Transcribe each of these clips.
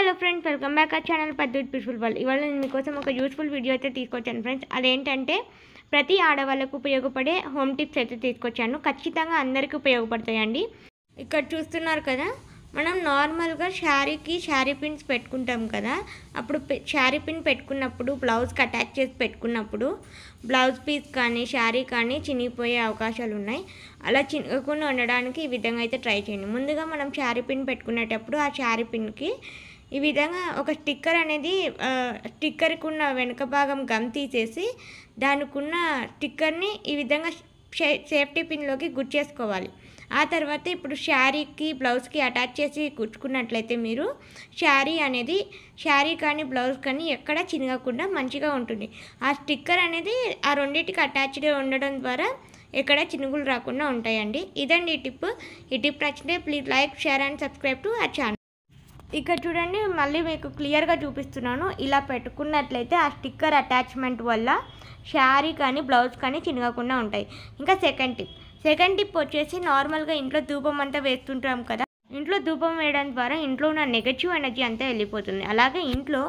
Hello friends, welcome back ఆ channel పద్ధతి beautiful world. ఇవాళ నేను మీకోసం ఒక యూస్ఫుల్ వీడియో అయితే తీసుకొచ్చాను ఫ్రెండ్స్. అదేంటంటే ప్రతి ఆడవాళ్ళకు ఉపయోగపడే హోమ్ టిప్స్ అయితే తీసుకొచ్చాను. ఖచ్చితంగా అందరికీ ఉపయోగపడతాయండి. ఇక్కడ చూస్తున్నారు కదా, మనం నార్మల్గా శారీ పిన్స్ పెట్టుకుంటాం కదా. అప్పుడు శారీ పిన్ పెట్టుకున్నప్పుడు బ్లౌజ్కి అటాచ్ చేసి పెట్టుకున్నప్పుడు బ్లౌజ్ పీస్ కానీ శారీ కానీ చినిగిపోయే అవకాశాలు ఉన్నాయి. అలా చినగకుండా ఉండడానికి ఈ విధంగా అయితే ట్రై చేయండి. ముందుగా మనం శారీ పిన్ పెట్టుకునేటప్పుడు ఆ శారీ పిన్కి ఈ విధంగా ఒక స్టిక్కర్ అనేది స్టిక్కర్కి ఉన్న వెనుక భాగం గమ్ తీసేసి దానికున్న స్టిక్కర్ని ఈ విధంగా సేఫ్టీ పిన్లోకి గుచ్చేసుకోవాలి. ఆ తర్వాత ఇప్పుడు శారీకి బ్లౌజ్కి అటాచ్ చేసి కుట్టుకున్నట్లయితే మీరు శారీ కానీ బ్లౌజ్ కానీ ఎక్కడ చినగకుండా మంచిగా ఉంటుంది. ఆ స్టిక్కర్ అనేది ఆ రెండింటికి అటాచ్డ్ ఉండడం ద్వారా ఎక్కడ చినుగులు రాకుండా ఉంటాయండి. ఇదండి ఈ టిప్ నచ్చితే please like, share and subscribe to ఆ ఛానల్. ఇక్కడ చూడండి, మళ్ళీ మీకు క్లియర్గా చూపిస్తున్నాను. ఇలా పెట్టుకున్నట్లయితే ఆ స్టిక్కర్ అటాచ్మెంట్ వల్ల శారీ కానీ బ్లౌజ్ కానీ చినగకుండా ఉంటాయి. ఇంకా సెకండ్ టిప్ వచ్చేసి, నార్మల్గా ఇంట్లో ధూపం అంతా వేస్తుంటాం కదా. ఇంట్లో ధూపం వేయడం ద్వారా ఇంట్లో ఉన్న నెగటివ్ ఎనర్జీ అంతా వెళ్ళిపోతుంది. అలాగే ఇంట్లో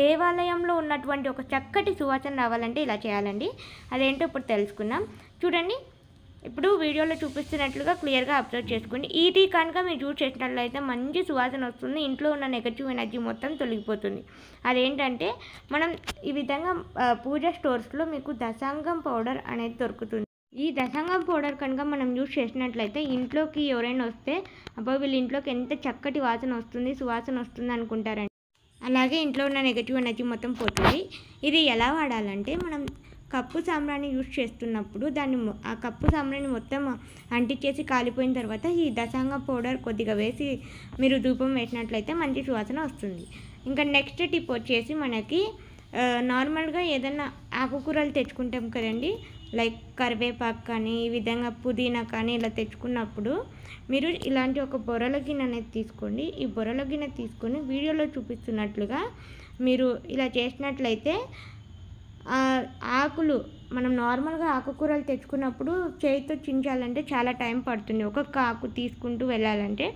దేవాలయంలో ఉన్నటువంటి ఒక చక్కటి సువాసన రావాలంటే ఇలా చేయాలండి. అదేంటో ఇప్పుడు తెలుసుకుందాం. చూడండి, ఇప్పుడు వీడియోలో చూపిస్తున్నట్లుగా క్లియర్గా అబ్జర్వ్ చేసుకోండి. ఈ టీ కనుక మీరు యూజ్ చేసినట్లయితే మంచి సువాసన వస్తుంది. ఇంట్లో ఉన్న నెగటివ్ ఎనర్జీ మొత్తం తొలగిపోతుంది. అదేంటంటే మనం ఈ విధంగా పూజ స్టోర్స్లో మీకు దశాంగం పౌడర్ అనేది దొరుకుతుంది. ఈ దశాంగం పౌడర్ కనుక మనం యూజ్ చేసినట్లయితే ఇంట్లోకి ఎవరైనా వస్తే వీళ్ళ ఇంట్లోకి ఎంత చక్కటి సువాసన వస్తుంది అనుకుంటారండి. అలాగే ఇంట్లో ఉన్న నెగటివ్ ఎనర్జీ మొత్తం పోతుంది. ఇది ఎలా వాడాలంటే, మనం కప్పు సాంబ్రాణి యూజ్ చేస్తున్నప్పుడు ఆ కప్పు సాంబ్రాణి మొత్తం అంటించేసి కాలిపోయిన తర్వాత ఈ దశాంగం పౌడర్ కొద్దిగా వేసి మీరు ధూపం వేసినట్లయితే మంచి సువాసన వస్తుంది. ఇంకా నెక్స్ట్ టిప్ వచ్చేసి, మనకి నార్మల్గా ఏదైనా ఆకుకూరలు తెచ్చుకుంటాం కదండి, లైక్ కరివేపాకు కానీ ఈ విధంగా పుదీనా కానీ ఇలా తెచ్చుకున్నప్పుడు మీరు ఇలాంటి ఒక బొరల గిన్నె అనేది తీసుకోండి. ఈ బొరల గిన్నె తీసుకొని వీడియోలో చూపిస్తున్నట్లుగా మీరు ఇలా చేసినట్లయితే ఆకులు మనం నార్మల్గా ఆకుకూరలు తెచ్చుకున్నప్పుడు చేతితో చించాలంటే చాలా టైం పడుతుంది. ఒక్కొక్క ఆకు తీసుకుంటూ వెళ్ళాలంటే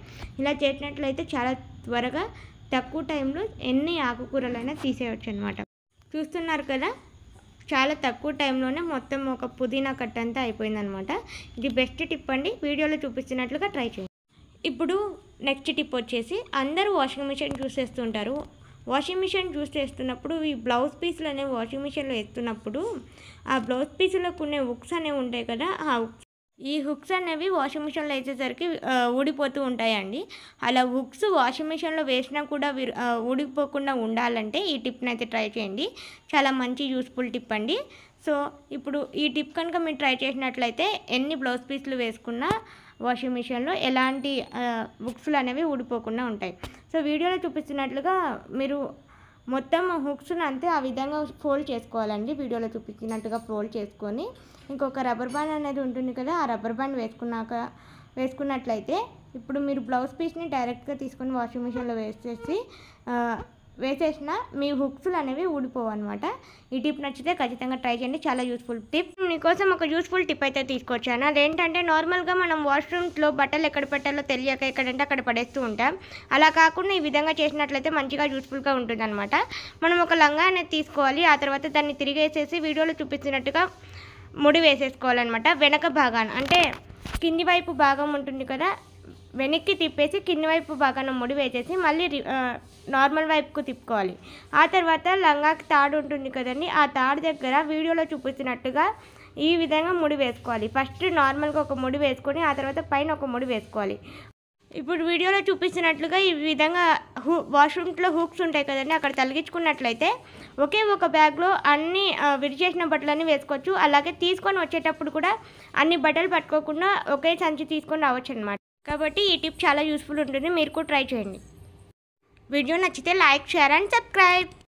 ఇలా చేసినట్లయితే చాలా త్వరగా తక్కువ టైంలో ఎన్ని ఆకుకూరలైనా తీసేయవచ్చు అనమాట. చూస్తున్నారు కదా, చాలా తక్కువ టైంలోనే మొత్తం ఒక పుదీనా కట్ట అంతా అయిపోయిందనమాట. ఇది బెస్ట్ టిప్ అండి. వీడియోలో చూపిస్తున్నట్లుగా ట్రై చేయండి. ఇప్పుడు నెక్స్ట్ టిప్ వచ్చేసి, అందరూ వాషింగ్ మిషన్ యూస్ చేస్తుంటారు. వాషింగ్ మిషన్ యూస్ చేస్తున్నప్పుడు ఈ బ్లౌజ్ పీసులు అనేవి వాషింగ్ మిషన్లో వేస్తున్నప్పుడు ఆ బ్లౌజ్ పీసులకు ఉన్న హుక్స్ అనేవి ఉంటాయి కదా, ఈ హుక్స్ అనేవి వాషింగ్ మిషన్లో వేసేసరికి ఊడిపోతూ ఉంటాయండి. అలా హుక్స్ వాషింగ్ మిషన్లో వేసినా కూడా ఊడిపోకుండా ఉండాలంటే ఈ టిప్ని అయితే ట్రై చేయండి. చాలా మంచి యూస్ఫుల్ టిప్ అండి. సో ఇప్పుడు ఈ టిప్ కనుక మీరు ట్రై చేసినట్లయితే ఎన్ని బ్లౌజ్ పీసులు వేసుకున్నా వాషింగ్ మిషన్లో ఎలాంటి హుక్స్లు అనేవి ఊడిపోకుండా ఉంటాయి. సో వీడియోలో చూపిస్తున్నట్లుగా మీరు మొత్తం హుక్స్ను అంతే ఆ విధంగా ఫోల్డ్ చేసుకోవాలండి. వీడియోలో చూపించినట్టుగా ఫోల్డ్ చేసుకొని ఇంకొక రబ్బర్ బ్యాండ్ అనేది ఉంటుంది కదా, ఆ రబ్బర్ బ్యాండ్ వేసుకున్నట్లయితే ఇప్పుడు మీరు బ్లౌజ్ పీస్ని డైరెక్ట్గా తీసుకొని వాషింగ్ మిషన్లో వేసేసిన మీ హుక్స్లు అనేవి ఊడిపోవు అనమాట. ఈ టిప్ నచ్చితే ఖచ్చితంగా ట్రై చేయండి. చాలా యూస్ఫుల్ టిప్. మీకోసం ఒక యూస్ఫుల్ టిప్ అయితే తీసుకొచ్చాను. అదేంటంటే, నార్మల్గా మనం వాష్రూమ్స్లో బట్టలు ఎక్కడ పెట్టాలో తెలియక ఎక్కడంటే అక్కడ పడేస్తూ ఉంటాం. అలా కాకుండా ఈ విధంగా చేసినట్లయితే మంచిగా యూస్ఫుల్గా ఉంటుంది అనమాట. మనం ఒక లంగా అనేది తీసుకోవాలి. ఆ తర్వాత దాన్ని తిరిగేసేసి వీడియోలో చూపిస్తున్నట్టుగా ముడి వేసేసుకోవాలన్నమాట. వెనక భాగాన అంటే కింది వైపు భాగం ఉంటుంది కదా, వెనక్కి తిప్పేసి కింది వైపు భాగాన ముడి వేసేసి మళ్ళీ నార్మల్ వైపుకు తిప్పుకోవాలి. ఆ తర్వాత లంగాకి తాడు ఉంటుంది కదండి, ఆ తాడు దగ్గర వీడియోలో చూపిస్తున్నట్టుగా ఈ విధంగా ముడి వేసుకోవాలి. ఫస్ట్ నార్మల్గా ఒక ముడి వేసుకొని ఆ తర్వాత పైన ఒక ముడి వేసుకోవాలి. ఇప్పుడు వీడియోలో చూపిస్తున్నట్లుగా ఈ విధంగా వాష్రూమ్స్లో హుక్స్ ఉంటాయి కదండి, అక్కడ తలిగించుకున్నట్లయితే ఒకే ఒక బ్యాగ్లో అన్ని విడిచేసిన బట్టలన్నీ వేసుకోవచ్చు. అలాగే తీసుకొని వచ్చేటప్పుడు కూడా అన్ని బట్టలు పట్టుకోకుండా ఒకే సంచి తీసుకొని రావచ్చు అనమాట. కాబట్టి ఈ టిప్ చాలా యూస్ఫుల్ ఉంటుంది. మీరు కూడా ట్రై చేయండి. వీడియో నచ్చితే లైక్, షేర్ అండ్ సబ్స్క్రైబ్.